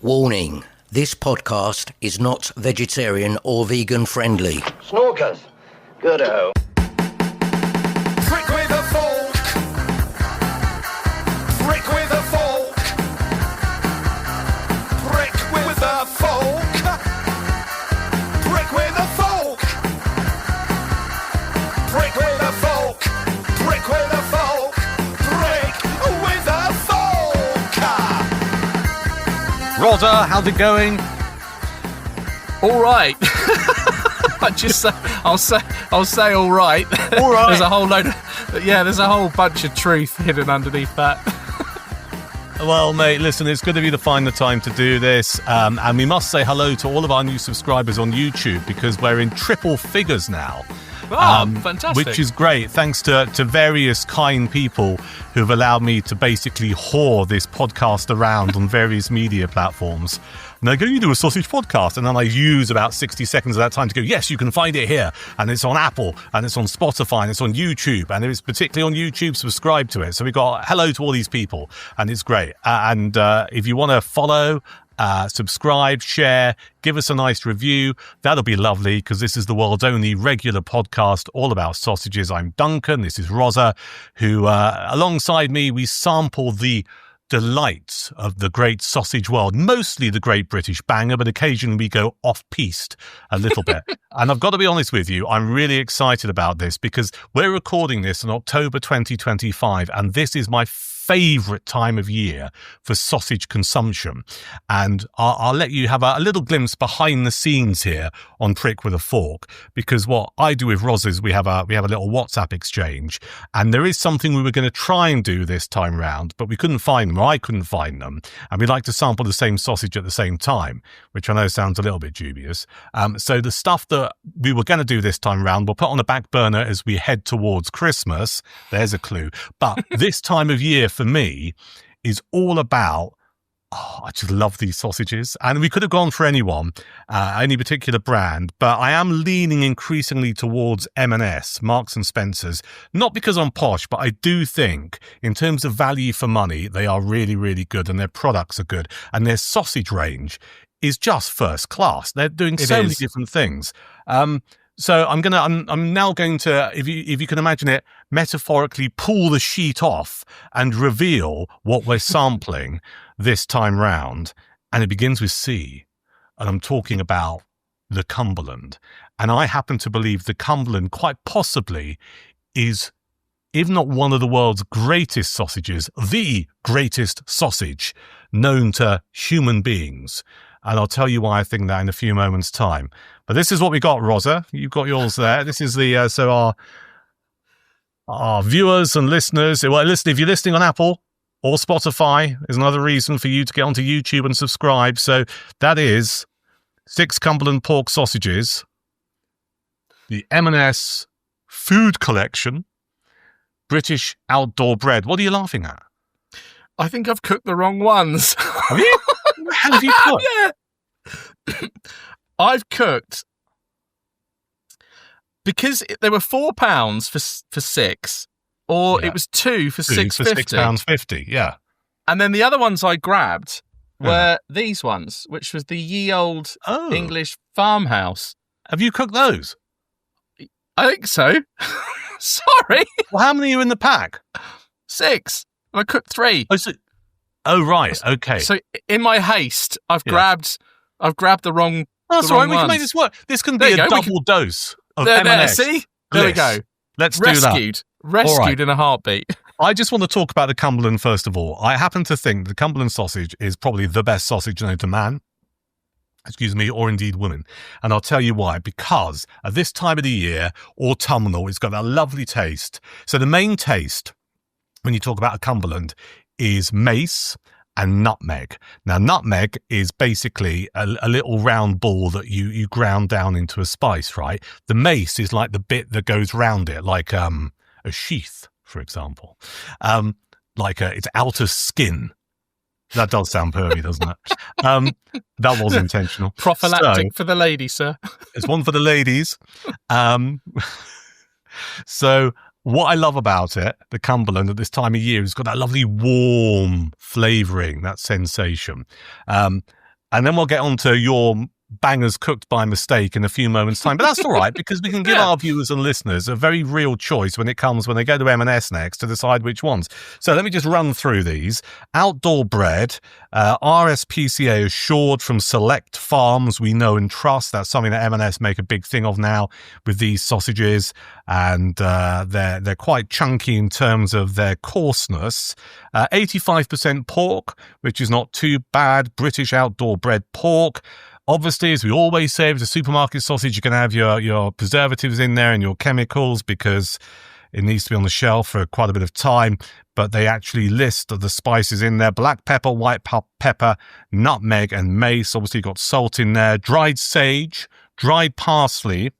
Warning, this podcast is not vegetarian or vegan friendly. Snorkers, good-o. Prick with a fork. Prick with a fork. Prick with a fork. Prick with a fork. Prick with a fork. Prick with a fork. Prick with a fork. Rozza, how's it going? All right. I'll say all right. All right. There's a whole bunch of truth hidden underneath that. Well, mate, listen, it's good of you to find the time to do this. And we must say hello to all of our new subscribers on YouTube because we're in triple figures now. Fantastic. Which is great, thanks to various kind people who've allowed me to basically whore this podcast around on various media platforms. And they go, you do a sausage podcast. And then I use about 60 seconds of that time to go, yes, you can find it here. And it's on Apple, and it's on Spotify, and it's on YouTube. And it's particularly on YouTube, subscribe to it. So we got hello to all these people, and it's great. And if you want to follow, subscribe, share, give us a nice review. That'll be lovely because this is the world's only regular podcast all about sausages. I'm Duncan. This is Rozza, who, alongside me, we sample the delights of the great sausage world, mostly the Great British Banger, but occasionally we go off-piste a little bit. And I've got to be honest with you, I'm really excited about this because we're recording this in October 2025, and this is my favourite time of year for sausage consumption. And I'll let you have a little glimpse behind the scenes here on Prick with a Fork, because what I do with Rozza is we have a little WhatsApp exchange, and there is something we were going to try and do this time round, but we couldn't find them, or I couldn't find them, and we'd like to sample the same sausage at the same time, which I know sounds a little bit dubious. So the stuff that we were going to do this time round we'll put on the back burner as we head towards Christmas. There's a clue. But this time of year for me is all about, I just love these sausages, and we could have gone for any particular brand, but I am leaning increasingly towards M&S, Marks and Spencer's, not because I'm posh, but I do think in terms of value for money, they are really, really good, and their products are good, and their sausage range is just first class. They're doing so many different things. So I'm now going to, if you can imagine it, metaphorically pull the sheet off and reveal what we're sampling this time round. And it begins with C. And I'm talking about the Cumberland. And I happen to believe the Cumberland quite possibly is, if not one of the world's greatest sausages, the greatest sausage known to human beings. And I'll tell you why I think that in a few moments' time. But this is what we got, Rozza. You've got yours there. This is the so our viewers and listeners. Well, listen, if you're listening on Apple or Spotify, is another reason for you to get onto YouTube and subscribe. So that is 6 Cumberland pork sausages, the M&S Food Collection, British outdoor bread. What are you laughing at? I think I've cooked the wrong ones. Have you? What the hell have you cooked? Yeah. I've cooked, because there were £4 for 6, or it was 2 for £6.50. For £6.50, yeah. And then the other ones I grabbed were these ones, which was the ye old English Farmhouse. Have you cooked those? I think so. Sorry. Well, how many are in the pack? 6. I cooked 3. Oh, right. Okay. So in my haste, I've grabbed the wrong. That's all right. We can make this work. This can be a double dose of M&S. See? There we go. Let's do that. Rescued in a heartbeat. I just want to talk about the Cumberland first of all. I happen to think the Cumberland sausage is probably the best sausage known to man. Or indeed women. And I'll tell you why. Because at this time of the year, autumnal, it's got that lovely taste. So the main taste, when you talk about a Cumberland, is mace and nutmeg. Now, nutmeg is basically a little round ball that you ground down into a spice, right? The mace is like the bit that goes round it, like a sheath, for example. Like its outer skin. That does sound pervy, doesn't it? That was intentional. Prophylactic for the ladies, sir. It's one for the ladies. So what I love about it, the Cumberland at this time of year, it's got that lovely warm flavouring, that sensation. And then we'll get on to your bangers cooked by mistake in a few moments' time. But that's all right, because we can give our viewers and listeners a very real choice when they go to M&S next to decide which ones. So let me just run through these. Outdoor bread, RSPCA assured from select farms we know and trust. That's something that M&S make a big thing of now with these sausages. And they're quite chunky in terms of their coarseness. 85% pork, which is not too bad. British outdoor bread pork. Obviously, as we always say, with a supermarket sausage, you can have your preservatives in there and your chemicals because it needs to be on the shelf for quite a bit of time. But they actually list the spices in there: black pepper, white pepper, nutmeg, and mace. Obviously, you've got salt in there, dried sage, dried parsley,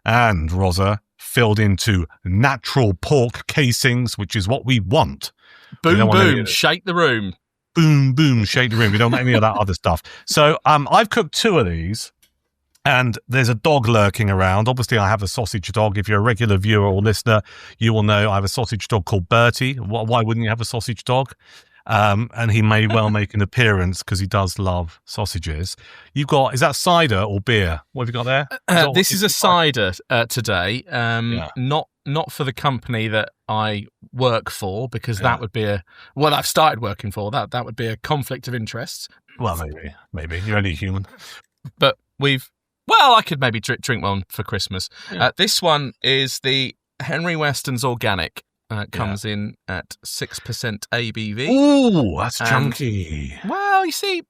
and Rozza filled into natural pork casings, which is what we want. Boom, boom, shake the room. Boom, boom, shake the room. We don't want any of that other stuff. So I've cooked 2 of these, and there's a dog lurking around. Obviously, I have a sausage dog. If you're a regular viewer or listener, you will know I have a sausage dog called Bertie. Why wouldn't you have a sausage dog? And he may well make an appearance because he does love sausages. You've got, is that cider or beer? What have you got there? This is a cider today. Not for the company that I work for, because that would be I've started working for. That would be a conflict of interest. Well, maybe. You're only human. But I could maybe drink one for Christmas. Yeah. This one is the Henry Weston's Organic. Comes in at 6% ABV. Ooh, that's chunky. Well, you see,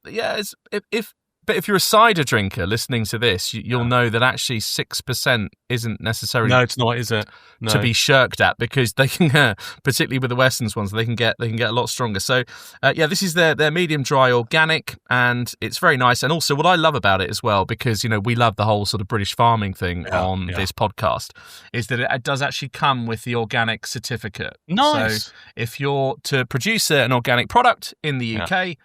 if you're a cider drinker listening to this, you'll know that actually 6% isn't necessarily. No, it's not, is it? No. To be shirked at, because they can, particularly with the Westons ones, they can get a lot stronger. So, this is their medium dry organic, and it's very nice. And also, what I love about it as well, because we love the whole sort of British farming thing on this podcast, is that it does actually come with the organic certificate. Nice. So, if you're to produce an organic product in the UK,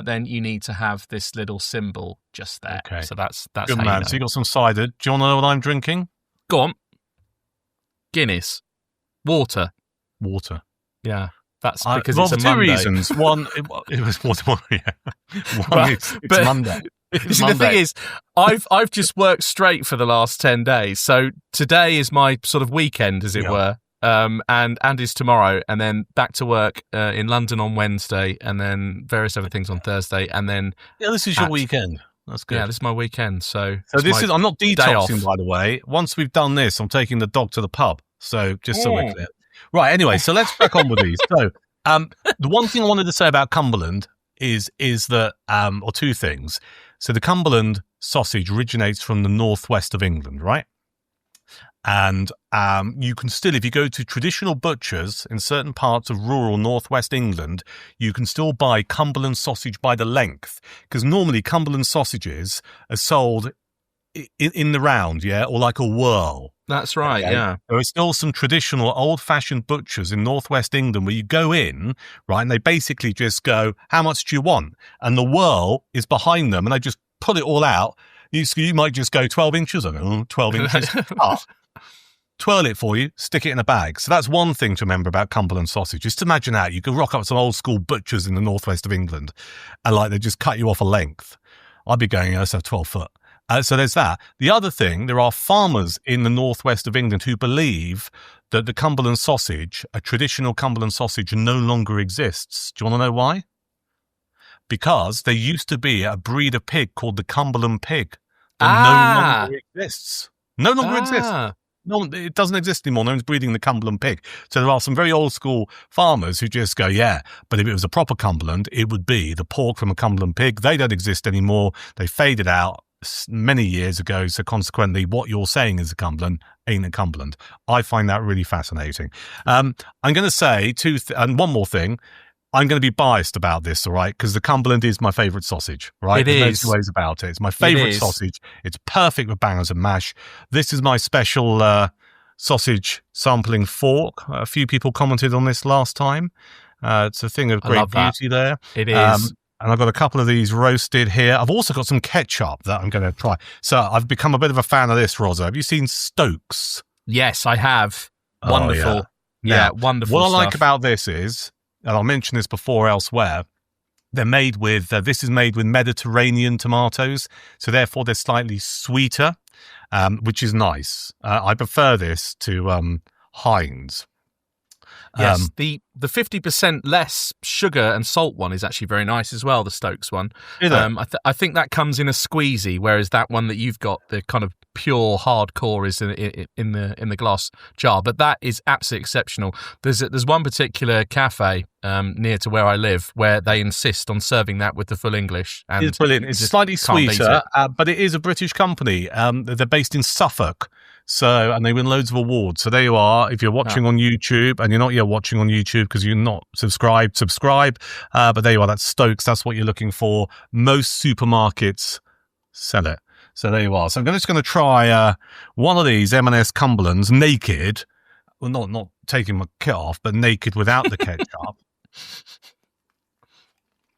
then you need to have this little symbol just there. Okay. So that's good, man. So you got some cider. Do you want to know what I'm drinking? Go on. Guinness. Water. Yeah. That's because it's a Monday. 2 reasons. One, it was water. It's Monday. The thing is, I've just worked straight for the last 10 days. So today is my sort of weekend, as it were. And is tomorrow, and then back to work in London on Wednesday, and then various other things on Thursday, and then this is your weekend. That's good. Yeah, this is my weekend. So this is. I'm not detoxing, by the way. Once we've done this, I'm taking the dog to the pub. So just so we're clear. Right. Anyway, so let's crack on with these. So the one thing I wanted to say about Cumberland is that or 2 things. So the Cumberland sausage originates from the northwest of England, right? And you can still, if you go to traditional butchers in certain parts of rural northwest England, you can still buy Cumberland sausage by the length, because normally Cumberland sausages are sold in the round, or like a whirl. That's right, yeah. There are still some traditional old-fashioned butchers in northwest England where you go in, right, and they basically just go, how much do you want? And the whirl is behind them, and they just pull it all out. You might just go 12 inches. I go, 12 inches. Twirl it for you, stick it in a bag. So that's one thing to remember about Cumberland sausage. Just imagine that. You could rock up some old school butchers in the northwest of England and they just cut you off a length. I'd be going, let's have 12 foot. So there's that. The other thing, there are farmers in the northwest of England who believe that the Cumberland sausage, a traditional Cumberland sausage, no longer exists. Do you want to know why? Because there used to be a breed of pig called the Cumberland pig that no longer exists. No longer exists. No, it doesn't exist anymore. No one's breeding the Cumberland pig. So there are some very old school farmers who just go, but if it was a proper Cumberland, it would be the pork from a Cumberland pig. They don't exist anymore. They faded out many years ago. So consequently, what you're saying is a Cumberland ain't a Cumberland. I find that really fascinating. I'm going to say and one more thing. I'm going to be biased about this, all right? Because the Cumberland is my favourite sausage, right? There's no two ways about it. It's my favourite sausage. It's perfect with bangers and mash. This is my special sausage sampling fork. A few people commented on this last time. It's a thing of great beauty there. It is. And I've got a couple of these roasted here. I've also got some ketchup that I'm going to try. So I've become a bit of a fan of this, Rozza. Have you seen Stokes? Yes, I have. Wonderful. Oh, yeah. Wonderful What stuff. I like about this is, and I'll mention this before elsewhere, They're made with, this is made with Mediterranean tomatoes, so therefore they're slightly sweeter, which is nice. I prefer this to Heinz. Yes, the 50% less sugar and salt one is actually very nice as well, the Stokes one. I think that comes in a squeezy, whereas that one that you've got, the kind of pure hardcore, is in the glass jar. But that is absolutely exceptional. There's one particular cafe near to where I live where they insist on serving that with the full English. And it's brilliant. It's slightly sweeter, but it is a British company. They're based in Suffolk. So, and they win loads of awards. So there you are. If you're watching on YouTube, and you're not yet watching on YouTube because you're not subscribed. But there you are. That's Stokes. That's what you're looking for. Most supermarkets sell it. So there you are. So I'm just going to try one of these M&S Cumberlands naked. Well, not taking my kit off, but naked without the ketchup.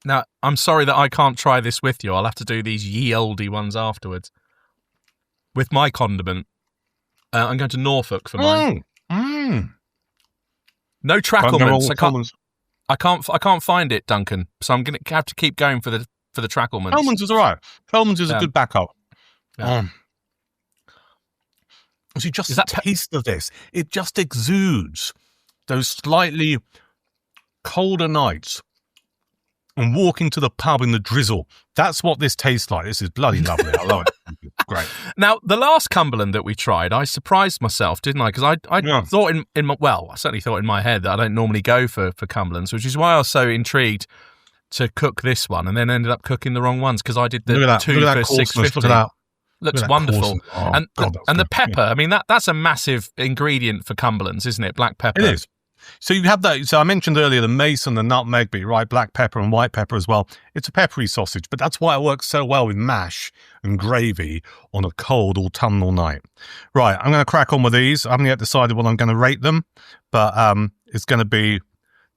Now, I'm sorry that I can't try this with you. I'll have to do these ye olde ones afterwards with my condiment. I'm going to Norfolk for mine. No Tracklements. I can't find it, Duncan. So I'm going to have to keep going for the Tracklements. Tracklements is all right. Tracklements is a good backup. Yeah. So just the taste of this, it just exudes those slightly colder nights and walking to the pub in the drizzle. That's what this tastes like. This is bloody lovely. I love it. Great. Now, the last Cumberland that we tried, I surprised myself, didn't I? Because I thought I certainly thought in my head that I don't normally go for Cumberlands, which is why I was so intrigued to cook this one, and then ended up cooking the wrong ones because I did the 2 for $6.50. Look at that. Looks wonderful. Oh, and the pepper, I mean, that's a massive ingredient for Cumberlands, isn't it? Black pepper. It is. So you have that. So I mentioned earlier the mace and the nutmeg, but right, black pepper and white pepper as well. It's a peppery sausage, but that's why it works so well with mash and gravy on a cold autumnal night. Right, I'm going to crack on with these. I haven't yet decided what I'm going to rate them, but it's going to be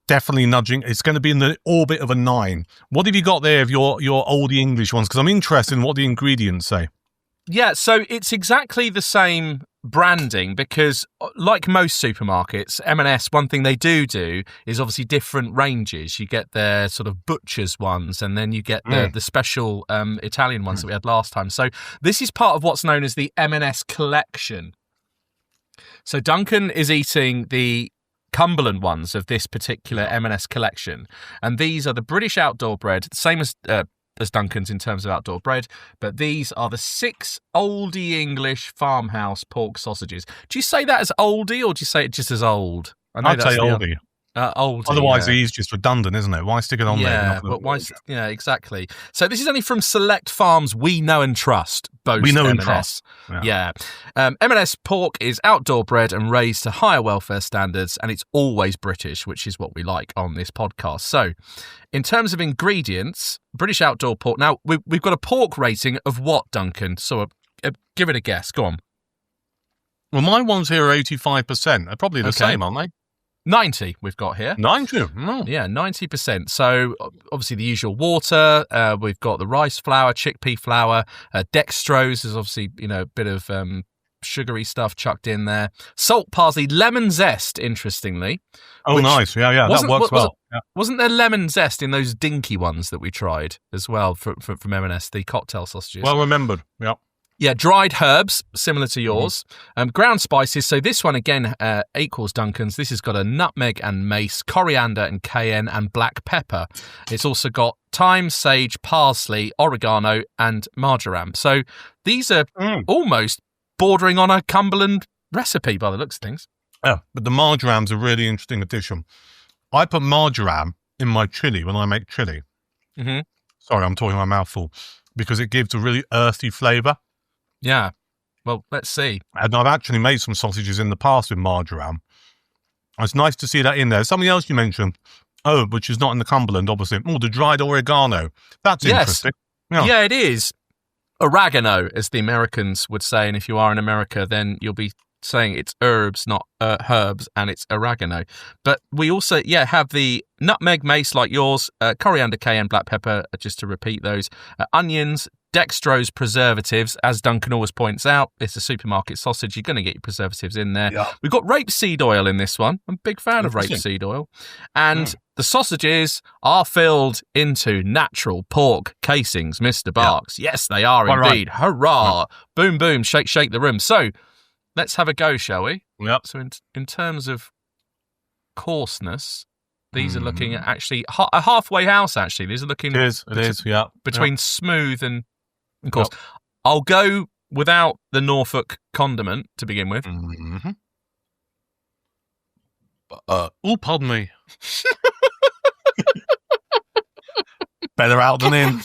definitely nudging. It's going to be in the orbit of a 9. What have you got there of your oldie English ones? Because I'm interested in what the ingredients say. Yeah, so it's exactly the same branding because, like most supermarkets, M&S, one thing they do is obviously different ranges. You get their sort of butcher's ones, and then you get the special Italian ones that we had last time. So this is part of what's known as the M&S collection. So Duncan is eating the Cumberland ones of this particular M&S collection, and these are the British outdoor bread, same as Duncan's in terms of outdoor bread, but these are the 6 oldie English farmhouse pork sausages. Do you say that as oldie, or do you say it just as old? I'd say oldie. Oldie. Otherwise, it is just redundant, isn't it? Why stick it on there? Yeah, exactly. So this is only from select farms we know and trust. Boast we know M&S. And trust. Yeah. M&S pork is outdoor bred and raised to higher welfare standards, and it's always British, which is what we like on this podcast. So, in terms of ingredients, British outdoor pork. Now we've got a pork rating of what, Duncan? So give it a guess. Go on. Well, my ones here are 85%. They're probably the same, aren't they? 90 we've got here. 90? Oh. Yeah, 90%. So obviously the usual water, we've got the rice flour, chickpea flour, dextrose is obviously, a bit of sugary stuff chucked in there. Salt, parsley, lemon zest, interestingly. Oh, nice. Yeah, that works well. Wasn't there lemon zest in those dinky ones that we tried as well from M&S, the cocktail sausages? Well remembered, yeah. Yeah, dried herbs, similar to yours. Ground spices. So this one, again, equals Duncan's. This has got a nutmeg and mace, coriander and cayenne, and black pepper. It's also got thyme, sage, parsley, oregano, and marjoram. So these are almost bordering on a Cumberland recipe by the looks of things. Yeah, but the marjoram's a really interesting addition. I put marjoram in my chili when I make chili. Mm-hmm. Sorry, I'm talking my mouth full. Because it gives a really earthy flavour. Yeah. Well, let's see. And I've actually made some sausages in the past with marjoram. It's nice to see that in there. Something else you mentioned, which is not in the Cumberland, obviously. The dried oregano. That's interesting. Yeah, it is. Oregano, as the Americans would say. And if you are in America, then you'll be saying it's herbs, not herbs, and it's oregano. But we also, have the nutmeg, mace like yours, coriander, cayenne, black pepper, just to repeat those, onions, dextrose preservatives, as Duncan always points out. It's a supermarket sausage. You're going to get your preservatives in there. Yeah. We've got rapeseed oil in this one. I'm a big fan of rapeseed oil. And the sausages are filled into natural pork casings, Mr. Barks. Yeah. Yes, they are indeed. Right. Hurrah. Boom, boom, shake, shake the room. So let's have a go, shall we? Yep. So in terms of coarseness, these are looking at actually a halfway house, actually. These are looking... It is, yeah. Between smooth and coarse. Yep. I'll go without the Norfolk condiment to begin with. Mm-hmm. Pardon me. Better out than in.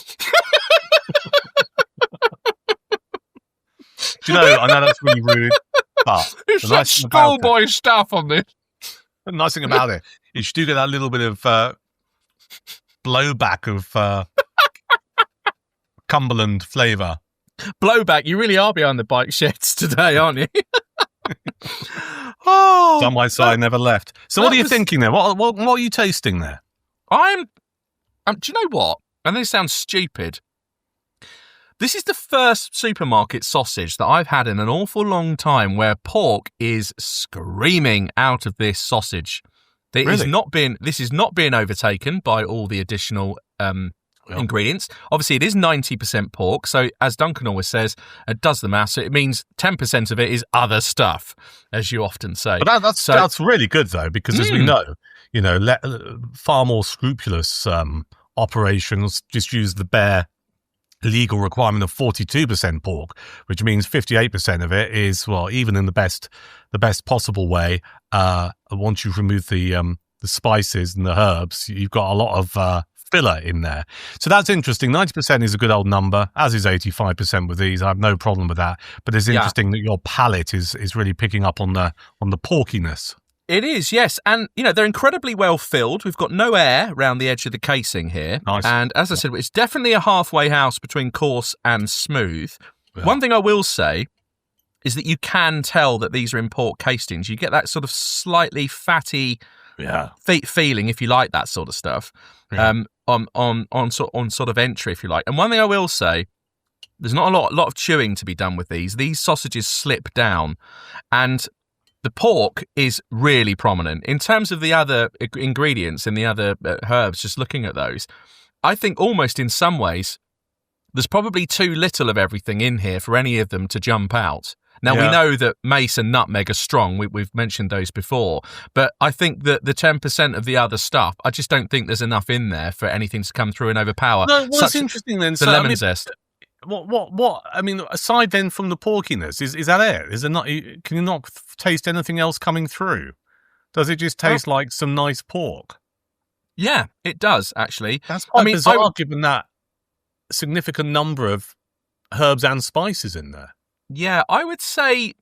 Do you know, I know that's really rude, but it's the nice schoolboy stuff on this. The nice thing about it is you do get that little bit of blowback of Cumberland flavour. Blowback, you really are behind the bike sheds today, aren't you? On my side, never left. So what are you thinking there? What are you tasting there? Do you know what? And this sounds stupid. This is the first supermarket sausage that I've had in an awful long time where pork is screaming out of this sausage. This is not being overtaken by all the additional ingredients. Obviously, it is 90% pork. So as Duncan always says, it does the maths. So it means 10% of it is other stuff, as you often say. But that's really good, though, because as we know, far more scrupulous operations just use the bare legal requirement of 42% pork, which means 58% of it is, well, even in the best possible way, once you've removed the spices and the herbs, you've got a lot of filler in there. So that's interesting. 90% is a good old number, as is 85% with these. I have no problem with that. But it's interesting that your palate is really picking up on the porkiness. It is, yes. And, they're incredibly well filled. We've got no air around the edge of the casing here. Nice. And as I said, it's definitely a halfway house between coarse and smooth. Yeah. One thing I will say is that you can tell that these are in pork casings. You get that sort of slightly fatty feeling, if you like that sort of stuff, on sort of entry, if you like. And one thing I will say, there's not a lot of chewing to be done with these. These sausages slip down, and the pork is really prominent. In terms of the other ingredients and the other herbs, just looking at those, I think almost in some ways, there's probably too little of everything in here for any of them to jump out. Now, we know that mace and nutmeg are strong. We've mentioned those before. But I think that the 10% of the other stuff, I just don't think there's enough in there for anything to come through and overpower. No, what's interesting then? The lemon zest. What? I mean, aside then from the porkiness, is that it? Is it not? Can you not taste anything else coming through? Does it just taste like some nice pork? Yeah, it does actually. That's quite bizarre, given that significant number of herbs and spices in there. Yeah, I would say,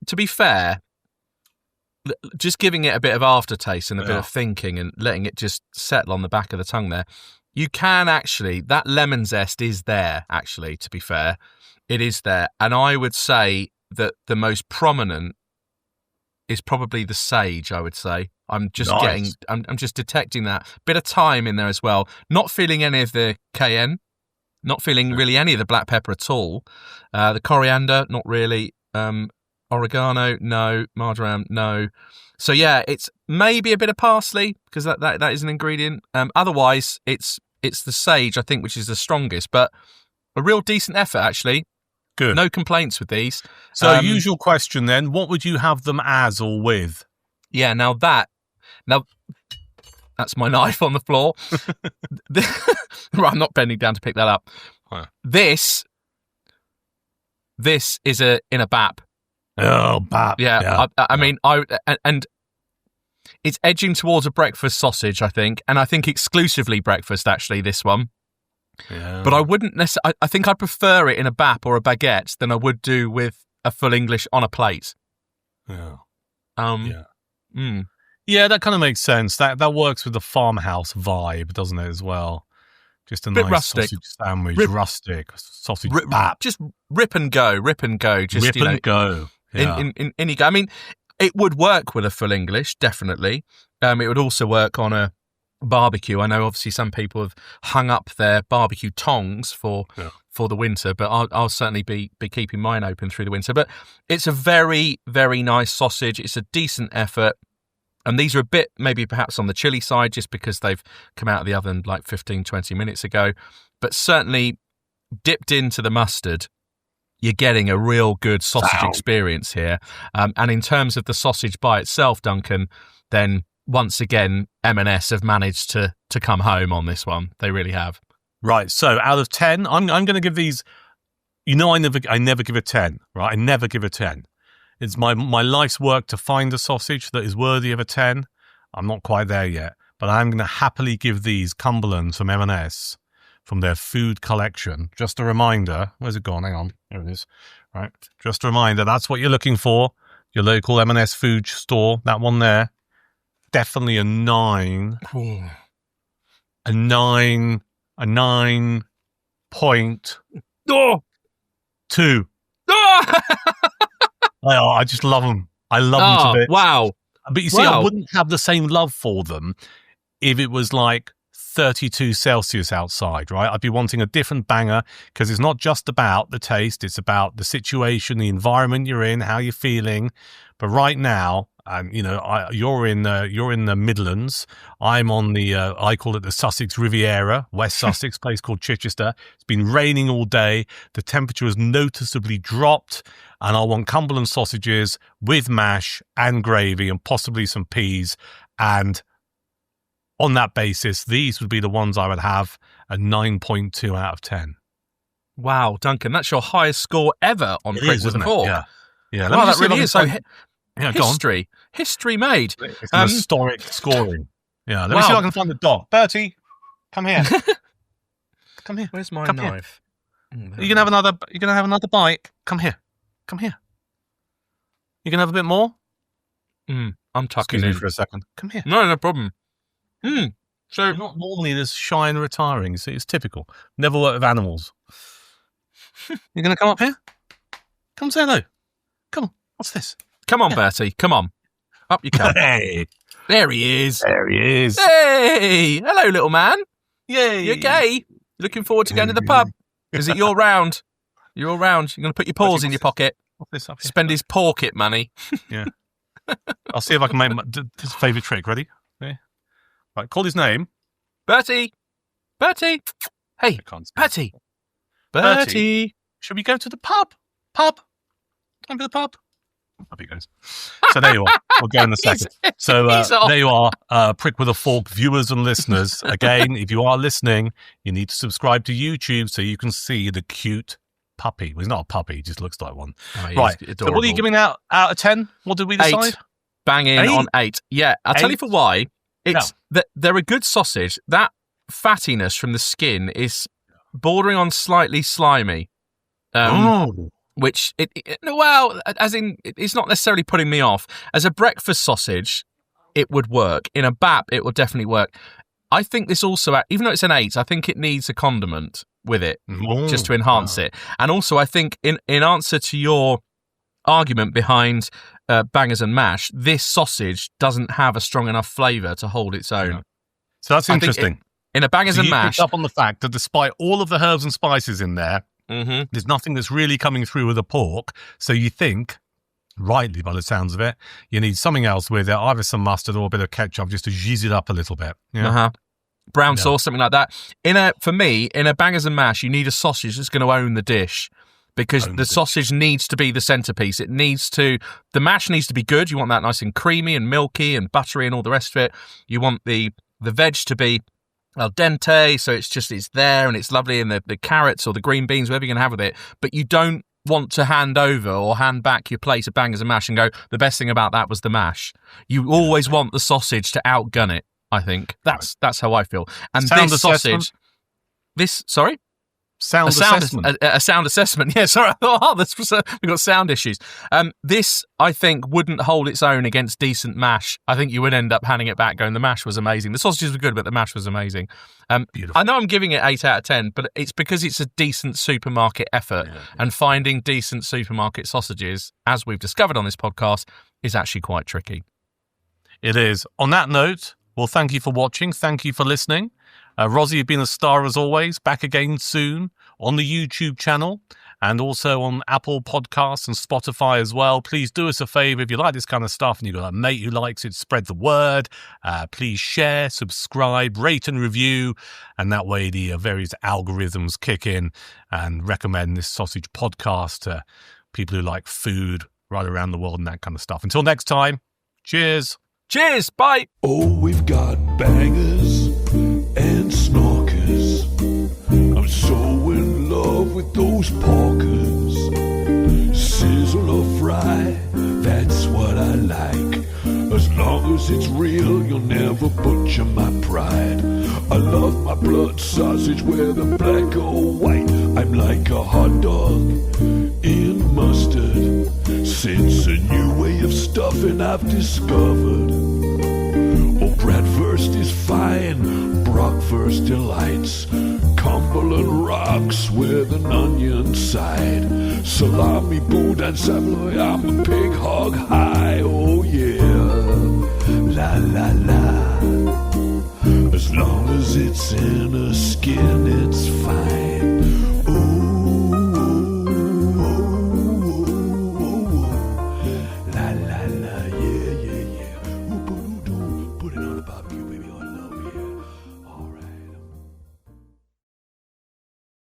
to be fair, just giving it a bit of aftertaste and a bit of thinking and letting it just settle on the back of the tongue there. You can actually, that lemon zest is there, actually, to be fair. It is there. And I would say that the most prominent is probably the sage, I would say. I'm just I'm just detecting that. Bit of thyme in there as well. Not feeling any of the cayenne. Not feeling really any of the black pepper at all. The coriander, not really. Oregano, no. Marjoram, no. So yeah, it's maybe a bit of parsley because that is an ingredient. Otherwise, it's the sage, I think, which is the strongest. But a real decent effort, actually. Good. No complaints with these. So usual question then, what would you have them as or with? Yeah, now that's my knife on the floor. Right, I'm not bending down to pick that up. Huh. This is in a BAP. Oh, BAP. Yeah. I mean, and it's edging towards a breakfast sausage, I think, and I think exclusively breakfast, actually, this one. Yeah. But I wouldn't necessarily... I think I'd prefer it in a BAP or a baguette than I would do with a full English on a plate. Yeah. Yeah, that kind of makes sense. That works with the farmhouse vibe, doesn't it, as well? Just a bit nice rustic. Sausage sandwich, rustic sausage BAP. Just rip and go. Just rip and go. Yeah. In you go. I mean, it would work with a full English, definitely. It would also work on a barbecue. I know obviously some people have hung up their barbecue tongs for the winter, but I'll certainly be keeping mine open through the winter. But it's a very, very nice sausage. It's a decent effort. And these are a bit, maybe perhaps on the chilly side, just because they've come out of the oven like 15, 20 minutes ago. But certainly dipped into the mustard, you're getting a real good sausage experience here. And in terms of the sausage by itself, Duncan, then once again, M&S have managed to come home on this one. They really have. Right. So out of 10, I'm going to give these. I never give a 10. Right. I never give a 10. It's my life's work to find a sausage that is worthy of a 10. I'm not quite there yet, but I'm going to happily give these Cumberland from M&S from their food collection. Just a reminder. Where's it gone? Hang on. Here it is. Right. Just a reminder. That's what you're looking for. Your local M&S food store. That one there. Definitely a 9. A 9.2. I just love them. I love them to bits. Wow. But you see, I wouldn't have the same love for them if it was like 32 Celsius outside, right? I'd be wanting a different banger because it's not just about the taste. It's about the situation, the environment you're in, how you're feeling. But right now, you're in the Midlands. I'm on the I call it the Sussex Riviera, West Sussex, place called Chichester. It's been raining all day. The temperature has noticeably dropped, and I want Cumberland sausages with mash and gravy and possibly some peas. And on that basis, these would be the ones I would have a 9.2 out of 10. Wow, Duncan, that's your highest score ever on Prick with a Fork. Yeah. Wow, that really is. So history made. It's an historic scoring. Yeah, let me see if I can find the dog. Bertie, come here. Come here. Where's my knife? You gonna have another bite? Come here. You gonna have a bit more? I'm tucking in for a second. Come here. No problem. So you're not normally this shy and retiring. See, it's typical. Never worked with animals. You're gonna come up here? Come say hello. Come on. What's this? Come on, Bertie. Come on. Up you come. Hey. There he is. Hey. Hello, little man. Yay. You okay? Looking forward to going to the pub. Is it your round? You're all round. You're going to put your paws in your pocket. What's this up here? Spend his pocket money. Yeah. I'll see if I can make his favourite trick. Ready? Yeah. Right, call his name. Bertie. Hey, Bertie. Should we go to the pub? Time for the pub. Up he goes. So there you are. We'll go in a second. So there you are, Prick with a Fork viewers and listeners. Again, if you are listening, you need to subscribe to YouTube so you can see the cute puppy. Well, he's not a puppy. He just looks like one. Right. So what are you giving out of 10? What did we decide? 8. Bang in 8? On 8. Yeah, I'll tell you for why. It's that they're a good sausage. That fattiness from the skin is bordering on slightly slimy. Which, as in, it's not necessarily putting me off. As a breakfast sausage, it would work. In a BAP, it would definitely work. I think this also, even though it's an 8, I think it needs a condiment with it just to enhance it. And also, I think in answer to your argument behind bangers and mash, this sausage doesn't have a strong enough flavour to hold its own. Yeah. So that's interesting. In a bangers and mash, picked up on the fact that despite all of the herbs and spices in there, there's nothing that's really coming through with the pork. So you think, rightly by the sounds of it, you need something else with it, either some mustard or a bit of ketchup just to zhuzh it up a little bit. Yeah. Brown sauce, something like that. For me, in a bangers and mash, you need a sausage that's going to own the dish. Because the sausage needs to be the centerpiece. The mash needs to be good. You want that nice and creamy and milky and buttery and all the rest of it. You want the veg to be al dente, so it's there and it's lovely, and the carrots or the green beans, whatever you're going to have with it. But you don't want to hand over or hand back your plate of bangers and mash and go, the best thing about that was the mash. You always want the sausage to outgun it, I think. That's how I feel. And Sound this assessment? Sorry? Assessment. A sound assessment. Yeah, sorry. I thought, we've got sound issues. This, I think, wouldn't hold its own against decent mash. I think you would end up handing it back going, the mash was amazing. The sausages were good, but the mash was amazing. Beautiful. I know I'm giving it 8 out of 10, but it's because it's a decent supermarket effort. Yeah. And finding decent supermarket sausages, as we've discovered on this podcast, is actually quite tricky. It is. On that note, Well, thank you for watching. Thank you for listening. Rozza, you've been a star as always. Back again soon on the YouTube channel and also on Apple Podcasts and Spotify as well. Please do us a favour. If you like this kind of stuff and you've got a mate who likes it, spread the word. Please share, subscribe, rate and review. And that way the various algorithms kick in and recommend this sausage podcast to people who like food right around the world and that kind of stuff. Until next time, cheers. Cheers. Bye. Oh, we've got bangers and snorkers. I'm so in love with those porkers. Sizzle or fry, that's what I like. As long as it's real, you'll never butcher my pride. I love my blood sausage, whether black or white. I'm like a hot dog in mustard. Since a new way of stuffing I've discovered. Oh, bratwurst is fine, bratwurst delights. Cumberland rocks with an onion side. Salami, boudin, Savoy, I'm a pig hog high. Oh yeah, la la la. As long as it's in a skin, it's fine.